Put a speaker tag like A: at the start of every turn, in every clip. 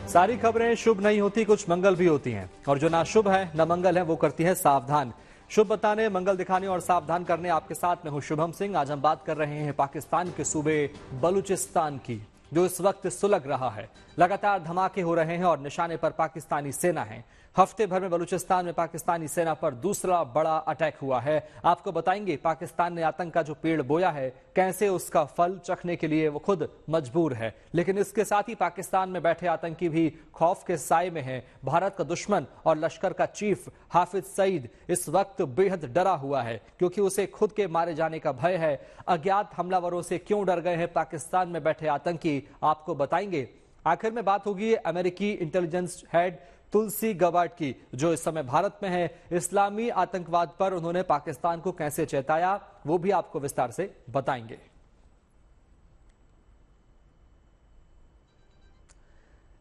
A: सारी खबरें शुभ नहीं होती, कुछ मंगल भी होती हैं और जो ना शुभ है न मंगल है वो करती है सावधान। शुभ बताने, मंगल दिखाने और सावधान करने आपके साथ में हूं शुभम सिंह। आज हम बात कर रहे हैं पाकिस्तान के सूबे बलूचिस्तान की, जो इस वक्त सुलग रहा है। लगातार धमाके हो रहे हैं और निशाने पर पाकिस्तानी सेना है। हफ्ते भर में बलूचिस्तान में पाकिस्तानी सेना पर दूसरा बड़ा अटैक हुआ है। आपको बताएंगे पाकिस्तान ने आतंक का जो पेड़ बोया है, कैसे उसका फल चखने के लिए वो खुद मजबूर है। लेकिन इसके साथ ही पाकिस्तान में बैठे आतंकी भी खौफ के साए में हैं। भारत का दुश्मन और लश्कर का चीफ हाफिज सईद इस वक्त बेहद डरा हुआ है, क्योंकि उसे खुद के मारे जाने का भय है। अज्ञात हमलावरों से क्यों डर गए हैं पाकिस्तान में बैठे आतंकी, आपको बताएंगे। आखिर में बात होगी अमेरिकी इंटेलिजेंस हेड तुलसी गबार्ड की, जो इस समय भारत में है। इस्लामी आतंकवाद पर उन्होंने पाकिस्तान को कैसे चेताया, वो भी आपको विस्तार से बताएंगे।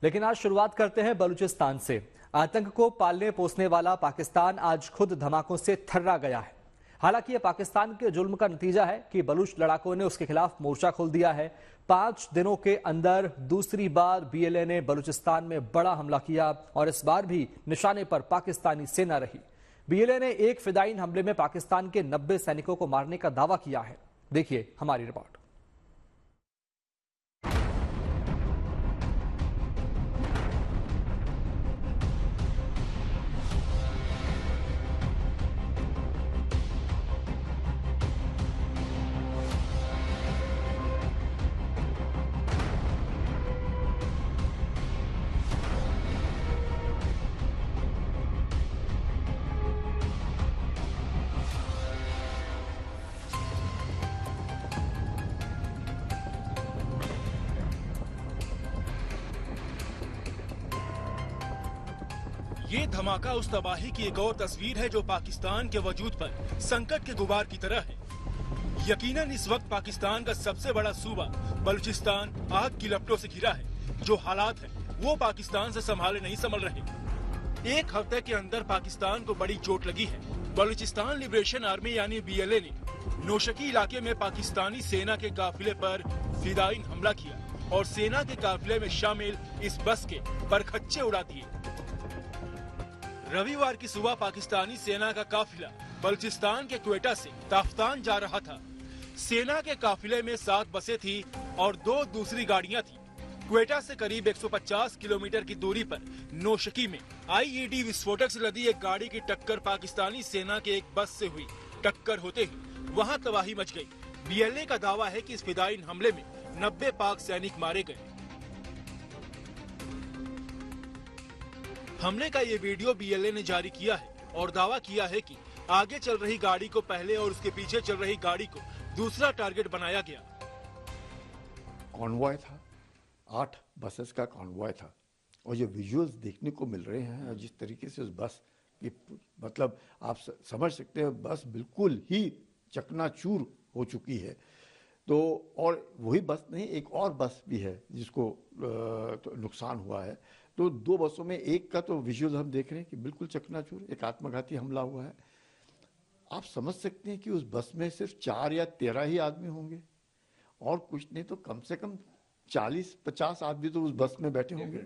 A: लेकिन आज शुरुआत करते हैं बलूचिस्तान से। आतंक को पालने पोसने वाला पाकिस्तान आज खुद धमाकों से थर्रा गया है। हालांकि यह पाकिस्तान के जुल्म का नतीजा है कि बलूच लड़ाकों ने उसके खिलाफ मोर्चा खोल दिया है। 5 दिनों के अंदर दूसरी बार बीएलए ने बलूचिस्तान में बड़ा हमला किया और इस बार भी निशाने पर पाकिस्तानी सेना रही। बीएलए ने एक फिदायीन हमले में पाकिस्तान के 90 सैनिकों को मारने का दावा किया है। देखिए हमारी रिपोर्ट।
B: ये धमाका उस तबाही की एक और तस्वीर है जो पाकिस्तान के वजूद पर संकट के गुबार की तरह है। यकीनन इस वक्त पाकिस्तान का सबसे बड़ा सूबा बलूचिस्तान आग की लपटों से घिरा है। जो हालात हैं वो पाकिस्तान से संभाले नहीं संभल रहे। एक हफ्ते के अंदर पाकिस्तान को बड़ी चोट लगी है। बलूचिस्तान लिबरेशन आर्मी यानी बीएलए ने नौशकी इलाके में पाकिस्तानी सेना के काफिले पर फिदायीन हमला किया और सेना के काफिले में शामिल इस बस के परखच्चे उड़ा दिए। रविवार की सुबह पाकिस्तानी सेना का काफिला बलूचिस्तान के क्वेटा से ताफ्तान जा रहा था। सेना के काफिले में 7 बसें थी और 2 दूसरी गाड़ियां थी। क्वेटा से करीब 150 किलोमीटर की दूरी पर नौशकी में आईईडी विस्फोटक से लदी एक गाड़ी की टक्कर पाकिस्तानी सेना के एक बस से हुई। टक्कर होते ही वहां तबाही मच गई। बीएलए का दावा है कि इस फिदायीन हमले में 90 पाक सैनिक मारे गए। हमले का ये वीडियो बीएलए ने जारी किया है और दावा किया है कि आगे चल रही गाड़ी को पहले और उसके पीछे चल रही गाड़ी को दूसरा टारगेट बनाया गया।
C: कॉन्वॉय था, 8 बसेस का कॉन्वॉय था और ये विजुअल्स देखने को मिल रहे हैं। जिस तरीके से उस बस की, मतलब आप समझ सकते हैं, बस बिल्कुल ही चकनाचूर हो चुकी है। तो और वही बस नहीं, एक और बस भी है जिसको नुकसान हुआ है। तो 2 बसों में एक का तो विजुअल हम देख रहे हैं कि बिल्कुल चकनाचूर, एक आत्मघाती हमला हुआ है। आप समझ सकते हैं कि उस बस में सिर्फ 4 या 13 ही आदमी होंगे और कुछ नहीं तो कम से कम 40-50 आदमी तो उस बस में बैठे होंगे।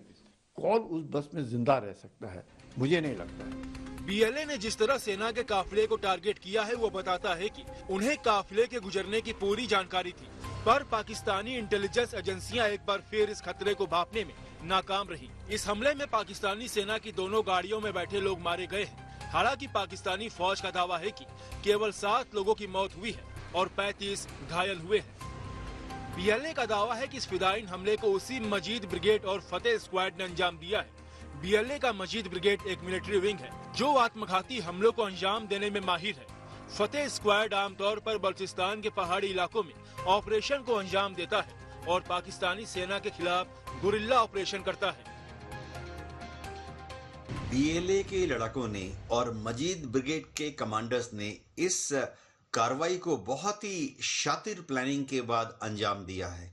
C: कौन उस बस में जिंदा रह सकता है, मुझे नहीं लगता है।
B: बीएलए ने जिस तरह सेना के काफिले को टारगेट किया है वो बताता है कि उन्हें काफिले के गुजरने की पूरी जानकारी थी, पर पाकिस्तानी इंटेलिजेंस एजेंसियां एक बार फिर इस खतरे को भांपने में नाकाम रही। इस हमले में पाकिस्तानी सेना की दोनों गाड़ियों में बैठे लोग मारे गए हैं। हालांकि पाकिस्तानी फौज का दावा है कि केवल 7 लोगों की मौत हुई है और 35 घायल हुए हैं। बीएलए का दावा है कि इस फिदायीन हमले को उसी मजीद ब्रिगेड और फतेह स्क्वाड ने अंजाम दिया है। बीएलए का मजीद ब्रिगेड एक मिलिट्री विंग है जो आत्मघाती हमलों को अंजाम देने में माहिर है। फतेह स्क्वाड आमतौर पर बलूचिस्तान के पहाड़ी इलाकों में ऑपरेशन को अंजाम देता है और पाकिस्तानी सेना के खिलाफ गुरिल्ला ऑपरेशन करता है।
D: बीएलए के लड़ाकों ने और मजीद ब्रिगेड के कमांडर्स ने इस कार्रवाई को बहुत ही शातिर प्लानिंग के बाद अंजाम दिया है।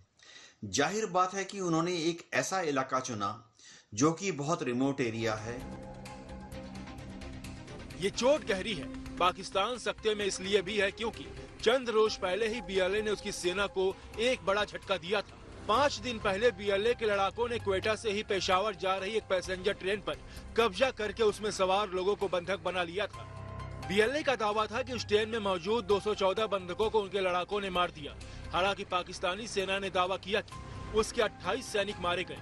D: जाहिर बात है कि उन्होंने एक ऐसा इलाका चुना जो कि बहुत रिमोट एरिया है।
B: ये चोट गहरी है। पाकिस्तान सख्ते में इसलिए भी है क्योंकि चंद रोज पहले ही बीएलए ने उसकी सेना को एक बड़ा झटका दिया था। 5 दिन पहले बीएलए के लड़ाकों ने क्वेटा से ही पेशावर जा रही एक पैसेंजर ट्रेन पर कब्जा करके उसमें सवार लोगों को बंधक बना लिया था। बीएलए का दावा था कि उस ट्रेन में मौजूद 214 बंधकों को उनके लड़ाकों ने मार दिया। हालांकि पाकिस्तानी सेना ने दावा किया कि उसके 28 सैनिक मारे गए।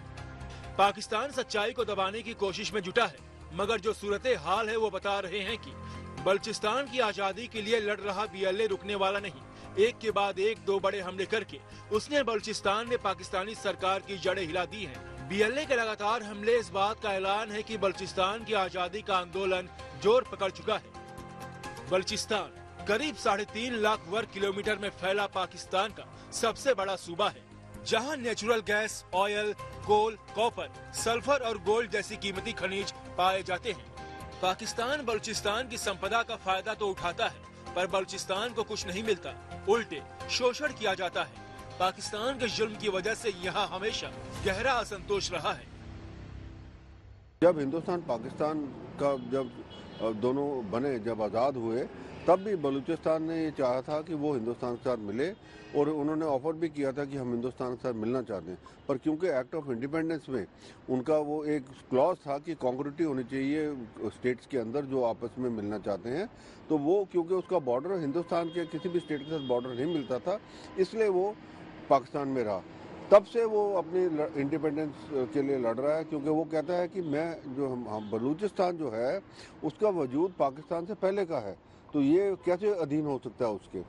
B: पाकिस्तान सच्चाई को दबाने की कोशिश में जुटा है, मगर जो सूरत हाल है वो बता रहे हैं कि बलूचिस्तान की आजादी के लिए लड़ रहा बीएलए रुकने वाला नहीं। एक के बाद एक 2 बड़े हमले करके उसने बलूचिस्तान में पाकिस्तानी सरकार की जड़ें हिला दी हैं। बीएलए के लगातार हमले इस बात का ऐलान है कि बलूचिस्तान की आजादी का आंदोलन जोर पकड़ चुका है। बलूचिस्तान करीब 3.5 लाख वर्ग किलोमीटर में फैला पाकिस्तान का सबसे बड़ा सूबा है, जहां नेचुरल गैस, ऑयल, कोल, कॉपर, सल्फर और गोल्ड जैसी कीमती खनिज पाए जाते हैं। पाकिस्तान बलूचिस्तान की संपदा का फायदा तो उठाता है, पर बलूचिस्तान को कुछ नहीं मिलता, उल्टे शोषण किया जाता है। पाकिस्तान के जुल्म की वजह से यहाँ हमेशा गहरा असंतोष रहा है।
E: जब हिंदुस्तान पाकिस्तान का दोनों बने, जब आज़ाद हुए, तब भी बलूचिस्तान ने ये चाहा था कि वो हिंदुस्तान के साथ मिले और उन्होंने ऑफर भी किया था कि हम हिंदुस्तान के साथ मिलना चाहते हैं। पर क्योंकि एक्ट ऑफ इंडिपेंडेंस में उनका वो एक क्लॉज था कि कॉन्ग्रुइटी होनी चाहिए स्टेट्स के अंदर जो आपस में मिलना चाहते हैं, तो वो क्योंकि उसका बॉर्डर हिंदुस्तान के किसी भी स्टेट के साथ बॉर्डर नहीं मिलता था, इसलिए वो पाकिस्तान में रहा। तब से वो अपनी इंडिपेंडेंस के लिए लड़ रहा है, क्योंकि वो कहता है कि मैं जो हम बलूचिस्तान जो है उसका वजूद पाकिस्तान से पहले का है, तो ये कैसे अधीन हो सकता है उसके।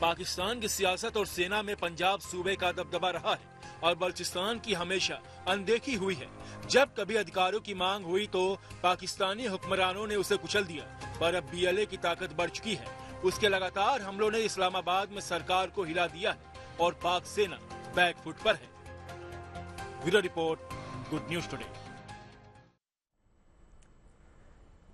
B: पाकिस्तान की सियासत और सेना में पंजाब सूबे का दबदबा रहा है और बलूचिस्तान की हमेशा अनदेखी हुई है। जब कभी अधिकारों की मांग हुई तो पाकिस्तानी हुक्मरानों ने उसे कुचल दिया, पर अब बीएलए की ताकत बढ़ चुकी है। उसके लगातार हमलों ने इस्लामाबाद में सरकार को हिला दिया है और पाक सेना बैकफुट पर है। Bureau report, good news today.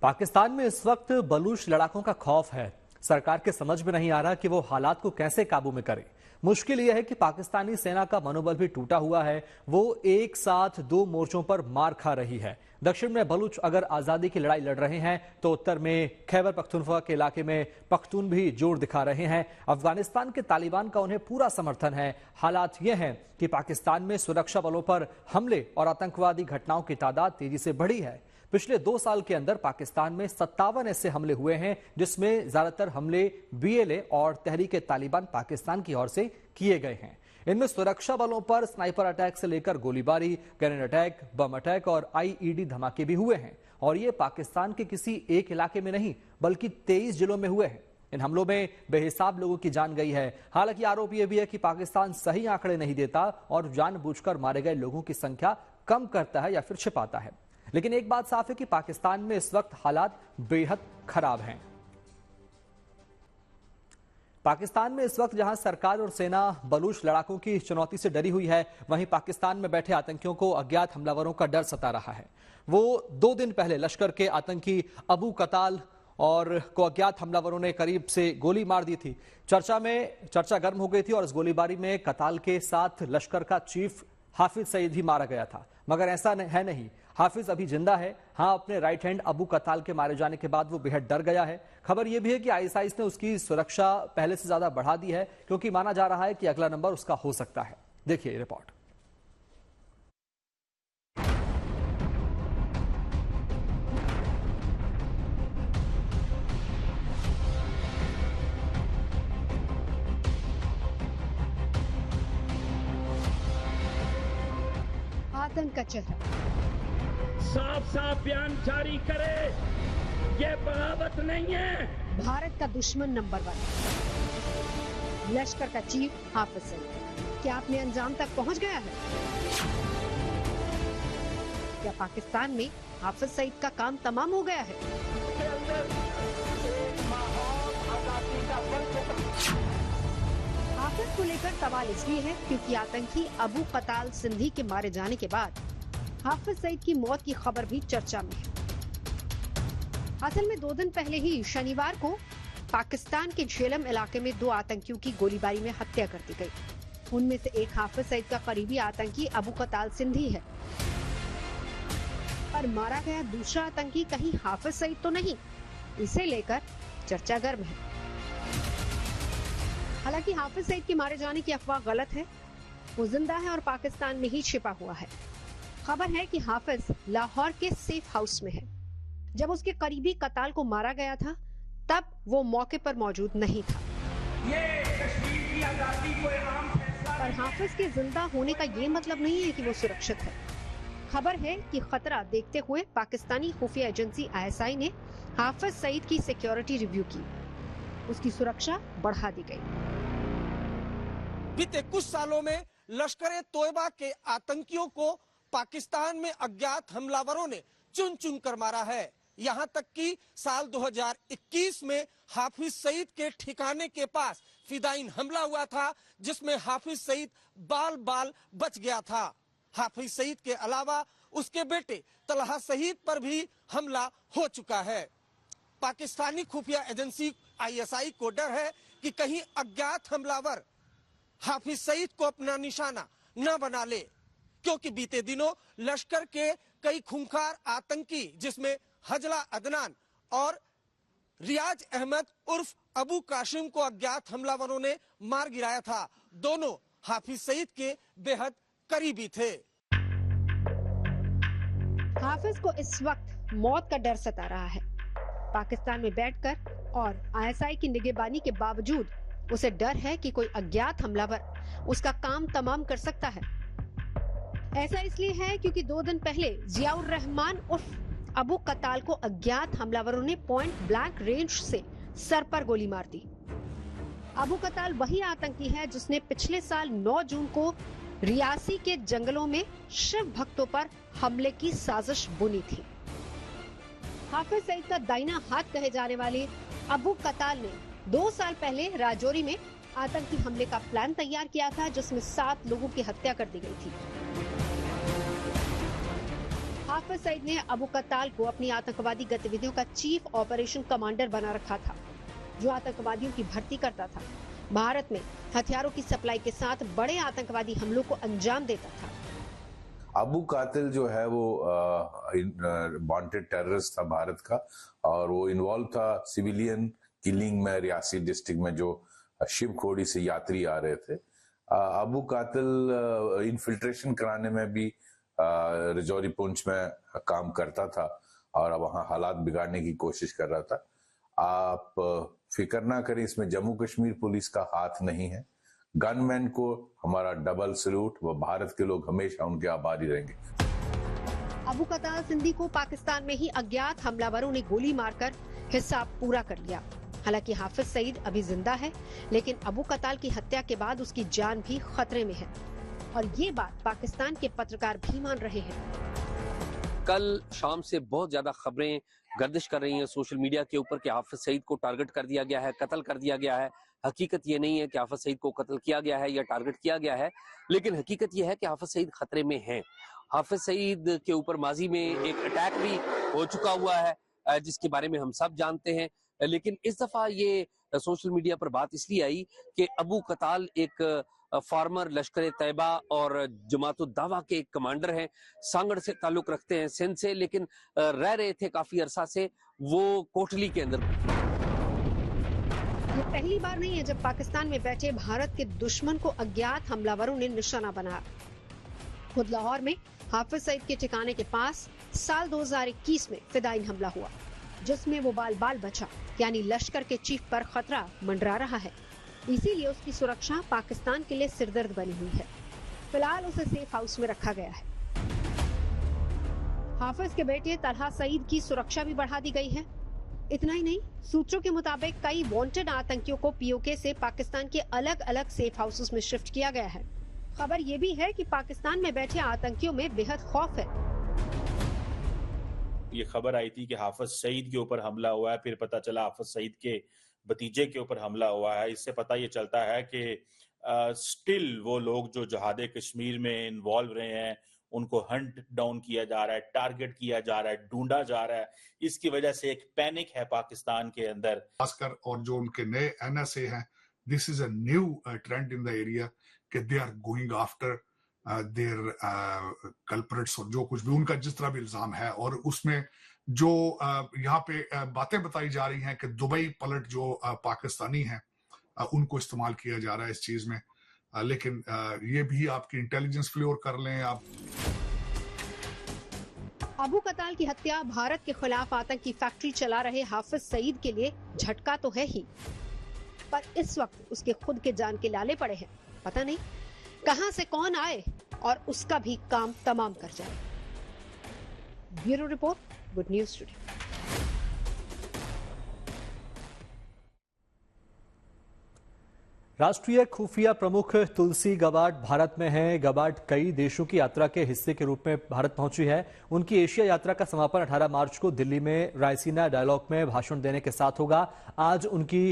A: Pakistan में इस वक्त बलूच लड़ाकों का खौफ है। सरकार के समझ में नहीं आ रहा कि वो हालात को कैसे काबू में करे। मुश्किल यह है कि पाकिस्तानी सेना का मनोबल भी टूटा हुआ है। वो एक साथ 2 मोर्चों पर मार खा रही है। दक्षिण में बलूच अगर आजादी की लड़ाई लड़ रहे हैं तो उत्तर में खैबर पख्तूनख्वा के इलाके में पख्तून भी जोर दिखा रहे हैं। अफगानिस्तान के तालिबान का उन्हें पूरा समर्थन है। हालात ये हैं कि पाकिस्तान में सुरक्षा बलों पर हमले और आतंकवादी घटनाओं की तादाद तेजी से बढ़ी है। पिछले 2 साल के अंदर पाकिस्तान में 57 ऐसे हमले हुए हैं, जिसमें ज्यादातर हमले बीएलए और तहरीके तालिबान पाकिस्तान की ओर से किए गए हैं। इनमें सुरक्षा बलों पर स्नाइपर अटैक से लेकर गोलीबारी, ग्रेनेड अटैक, बम अटैक और आईईडी धमाके भी हुए हैं। और ये पाकिस्तान के किसी एक इलाके में नहीं, बल्कि 23 जिलों में हुए हैं। इन हमलों में बेहिसाब लोगों की जान गई है। हालांकि आरोप यह भी है कि पाकिस्तान सही आंकड़े नहीं देता और जानबूझकर मारे गए लोगों की संख्या कम करता है या फिर छिपाता है। लेकिन एक बात साफ है कि पाकिस्तान में इस वक्त हालात बेहद खराब हैं। पाकिस्तान में इस वक्त जहां सरकार और सेना बलूच लड़ाकों की चुनौती से डरी हुई है, वहीं पाकिस्तान में बैठे आतंकियों को अज्ञात हमलावरों का डर सता रहा है। वो 2 दिन पहले लश्कर के आतंकी अबू कताल और को अज्ञात हमलावरों ने करीब से गोली मार दी थी। चर्चा गर्म हो गई थी और इस गोलीबारी में कताल के साथ लश्कर का चीफ हाफिज सईद भी मारा गया था। मगर ऐसा है नहीं, हाफिज अभी जिंदा है। हाँ, अपने राइट हैंड अबू कताल के मारे जाने के बाद वो बेहद डर गया है। खबर यह भी है कि आईएसआई ने उसकी सुरक्षा पहले से ज्यादा बढ़ा दी है, क्योंकि माना जा रहा है कि अगला नंबर उसका हो सकता है। देखिए रिपोर्ट।
F: आतंक का चेहरा
G: साफ साफ बयान जारी करे, ये बगावत नहीं है।
F: भारत का दुश्मन नंबर 1, लश्कर का चीफ हाफिज सईद क्या अपने अंजाम तक पहुंच गया है? क्या पाकिस्तान में हाफिज सईद का काम तमाम हो गया है? हाफिज को लेकर सवाल इसलिए है क्योंकि आतंकी अबू कताल सिंधी के मारे जाने के बाद हाफिज सईद की मौत की खबर भी चर्चा में है। असल में 2 दिन पहले ही शनिवार को पाकिस्तान के झेलम इलाके में 2 आतंकियों की गोलीबारी में हत्या कर दी गई। उनमें से एक हाफिज सईद का करीबी आतंकी अबू कताल सिंधी है, पर मारा गया दूसरा आतंकी कहीं हाफिज सईद तो नहीं, इसे लेकर चर्चा गर्म है। हालांकि हाफिज सईद के मारे जाने की अफवाह गलत है। वो जिंदा है और पाकिस्तान में ही छिपा हुआ है। खबर है कि हाफिज लाहौर के सेफ हाउस में है। जब उसके करीबी कताल को मारा गया था तब वो मौके पर मौजूद नहीं था।
G: ये कश्मीर की आजादी को आम फैसला।
F: पर हाफिज के जिंदा होने का ये मतलब नहीं है कि वो सुरक्षित है। खबर है कि खतरा देखते हुए पाकिस्तानी खुफिया एजेंसी ISI ने हाफिज सईद की सिक्योरिटी रिव्यू की। उसकी सुरक्षा बढ़ा दी गई।
H: बीते कुछ सालों में लश्कर तोयबा के आतंकियों को पाकिस्तान में अज्ञात हमलावरों ने चुन चुन कर मारा है। यहाँ तक कि साल 2021 में हाफिज सईद के ठिकाने के पास फिदाइन हमला हुआ था, जिसमें हाफिज सईद बाल बाल बच गया था। हाफिज सईद के अलावा उसके बेटे तलहा सईद पर भी हमला हो चुका है। पाकिस्तानी खुफिया एजेंसी ISI को डर है कि कहीं अज्ञात हमलावर हाफिज सईद को अपना निशाना न बना ले, क्योंकि बीते दिनों लश्कर के कई खूंखार आतंकी जिसमें हजला अदनान और रियाज अहमद उर्फ अबू काशिम को अज्ञात हमलावरों ने मार गिराया था। दोनों हाफिज सईद के बेहद करीबी थे।
F: हाफिज को इस वक्त मौत का डर सता रहा है। पाकिस्तान में बैठकर और ISI की निगहबानी के बावजूद उसे डर है कि कोई अज्ञात हमलावर उसका काम तमाम कर सकता है। ऐसा इसलिए है क्योंकि 2 दिन पहले जियाउर रहमान उर्फ अबू कताल को अज्ञात हमलावरों ने पॉइंट ब्लैंक रेंज से सर पर गोली मार दी। अबू कताल वही आतंकी है जिसने पिछले साल 9 जून को रियासी के जंगलों में शिव भक्तों पर हमले की साजिश बुनी थी। हाफिज सईद का दाहिना हाथ कहे जाने वाले अबू कताल ने 2 साल पहले राजौरी में आतंकी हमले का प्लान तैयार किया था, जिसमें 7 लोगों की हत्या कर दी गई थी। हाफिज सईद ने अबू कताल को अपनी आतंकवादी गतिविधियों का चीफ ऑपरेशन कमांडर बना रखा था, जो आतंकवादियों की भर्ती करता था, भारत में हथियारों की सप्लाई के साथ बड़े आतंकवादी हमलों को अंजाम देता था।
I: अबू कातिल जो है वो वांटेड टेररिस्ट था भारत का, और वो इन्वॉल्व था सिविलियन किलिंग में रियासी डिस्ट्रिक्ट में जो शिव खोड़ी से यात्री आ रहे थे। अबू कातिल इन्फिल्ट्रेशन कराने में भी रजौरी पुंछ में काम करता था और वहां हालात बिगाड़ने की कोशिश कर रहा था। आप फिक्र ना करें, इसमें जम्मू कश्मीर पुलिस का हाथ नहीं है। गनमैन को हमारा डबल सैल्यूट, वो भारत के लोग हमेशा उनके आभारी रहेंगे।
F: अबू कताल सिंधी को पाकिस्तान में ही अज्ञात हमलावरों ने गोली मारकर हिसाब पूरा कर लिया। हालांकि हाफिज सईद अभी जिंदा है, लेकिन अबू कताल की हत्या के बाद उसकी जान भी खतरे में है, और ये बात पाकिस्तान के पत्रकार भी मान रहे हैं।
J: कल शाम से बहुत ज्यादा खबरें गर्दिश कर रही हैं सोशल मीडिया के ऊपर कि हाफिज सईद को टारगेट कर दिया गया है, कत्ल कर दिया गया है। हकीकत ये नहीं है कि हाफिज सईद को कत्ल किया गया है या टारगेट किया गया है, लेकिन हकीकत ये है कि हाफिज सईद खतरे में हैं। हाफिज सईद के ऊपर माजी में एक अटैक भी हो चुका हुआ है, जिसके बारे में हम सब जानते हैं। लेकिन इस दफा ये सोशल मीडिया पर बात इसलिए आई कि अबू कताल एक फार्मर लश्कर तैयबा और जमातुद दावा के एक कमांडर हैं, सांगड़ से ताल्लुक रखते हैं, सिंध से, लेकिन रह रहे थे काफी अरसा से वो कोटली के अंदर।
F: ये पहली बार नहीं है जब पाकिस्तान में बैठे भारत के दुश्मन को अज्ञात हमलावरों ने निशाना बनाया। खुद लाहौर में हाफिज सईद के ठिकाने के पास साल 2021 में फिदाइन हमला हुआ, जिसमें वो बाल बाल बचा, यानी लश्कर के चीफ पर खतरा मंडरा रहा है। इसीलिए उसकी सुरक्षा पाकिस्तान के लिए सिरदर्द बनी हुई है। फिलहाल उसे सेफ हाउस में रखा गया है। हाफिज के बेटे तलहा सईद की सुरक्षा भी बढ़ा दी गई है। इतना ही नहीं, सूत्रों के मुताबिक कई वांटेड आतंकियों को POK से पाकिस्तान के अलग अलग सेफ हाउसेस में शिफ्ट किया गया है। खबर ये भी है कि पाकिस्तान में बैठे आतंकियों में बेहद खौफ है।
K: ये खबर आई थी कि हाफिज सईद के ऊपर हमला हुआ है, फिर पता चला हाफिज सईद के भतीजे के ऊपर हमला हुआ है। इससे पता ये चलता है कि स्टिल वो लोग जो जहाद कश्मीर में इन्वॉल्व रहे हैं, उनको हंट डाउन किया जा रहा है, टारगेट किया जा रहा है, ढूंढा जा रहा है। इसकी वजह से एक पैनिक है पाकिस्तान के अंदर।
L: खासकर और जो उनके नए NSA हैं, this is a new trend in the area कि they are going after their culprits, और जो कुछ भी उनका जिस तरह भी इल्जाम है। और उसमें जो यहाँ पे बातें बताई जा रही हैं कि दुबई पलट जो पाकिस्तानी हैं, उनको इस्तेमाल किया जा रहा है इस चीज में। लेकिन ये भी आपकी इंटेलिजेंस फ्लोर कर लें आप।
F: अबू कताल की हत्या भारत के खिलाफ आतंकी फैक्ट्री चला रहे हाफिज सईद के लिए झटका तो है ही, पर इस वक्त उसके खुद के जान के लाले पड़े हैं। पता नहीं कहां से कौन आए और उसका भी काम तमाम कर जाए। Bureau report, good news studio.
A: राष्ट्रीय खुफिया प्रमुख तुलसी गबार्ड भारत में हैं। गबार्ड कई देशों की यात्रा के हिस्से के रूप में भारत पहुंची है। उनकी एशिया यात्रा का समापन 18 मार्च को दिल्ली में रायसीना डायलॉग में भाषण देने के साथ होगा। आज उनकी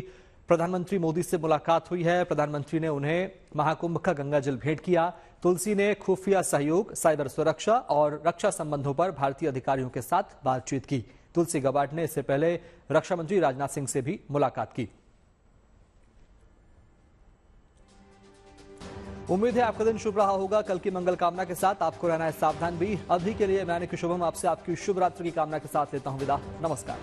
A: प्रधानमंत्री मोदी से मुलाकात हुई है। प्रधानमंत्री ने उन्हें महाकुंभ का गंगाजल भेंट किया। तुलसी ने खुफिया सहयोग, साइबर सुरक्षा और रक्षा संबंधों पर भारतीय अधिकारियों के साथ बातचीत की। तुलसी गबार्ड ने इससे पहले रक्षा मंत्री राजनाथ सिंह से भी मुलाकात की। उम्मीद है आपका दिन शुभ रहा होगा। कल की मंगल कामना के साथ आपको रहना है सावधान भी। अभी के लिए मैं कि शुभम आपसे आपकी शुभ रात्रि की कामना के साथ लेता हूं विदा। नमस्कार।